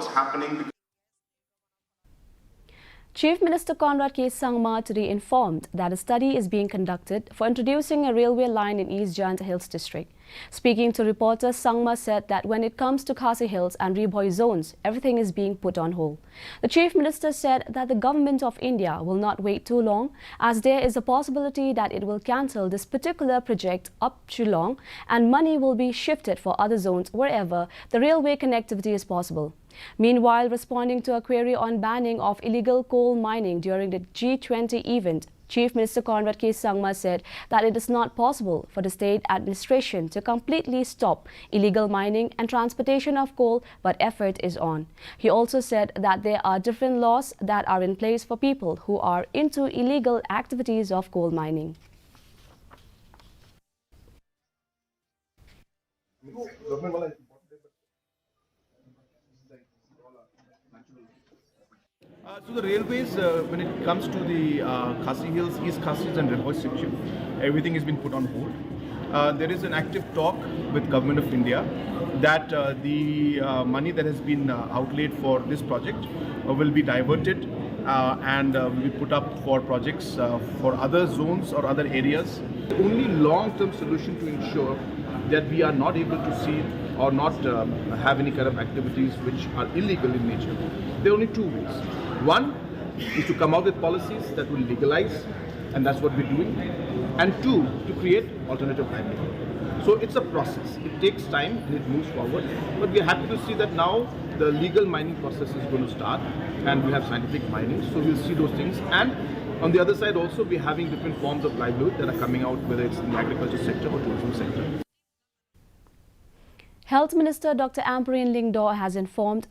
what's happening. Chief Minister Conrad K. Sangma today informed that a study is being conducted for introducing a railway line in East Jayant Hills district. Speaking to reporters, Sangma said that when it comes to Khasi Hills and Riboy zones, everything is being put on hold. The Chief Minister said that the Government of India will not wait too long, as there is a possibility that it will cancel this particular project up Shillong and money will be shifted for other zones wherever the railway connectivity is possible. Meanwhile, responding to a query on banning of illegal coal mining during the G20 event, Chief Minister Conrad K. Sangma said that it is not possible for the state administration to completely stop illegal mining and transportation of coal, but effort is on. He also said that there are different laws that are in place for people who are into illegal activities of coal mining. So the railways, when it comes to the Khasi Hills, East Khasi Hills and Riboy section, everything has been put on hold. There is an active talk with Government of India that the money that has been outlaid for this project will be diverted and will be put up for projects for other zones or other areas. The only long-term solution to ensure that we are not able to see or not have any kind of activities which are illegal in nature, there are only two ways. One is to come out with policies that will legalize, and that's what we're doing. And two, to create alternative livelihood. So it's a process. It takes time and it moves forward. But we're happy to see that now the legal mining process is going to start, and we have scientific mining. So we'll see those things. And on the other side also, we're having different forms of livelihood that are coming out, whether it's in the agriculture sector or tourism sector. Health Minister Dr. Ampareen Lyngdoh has informed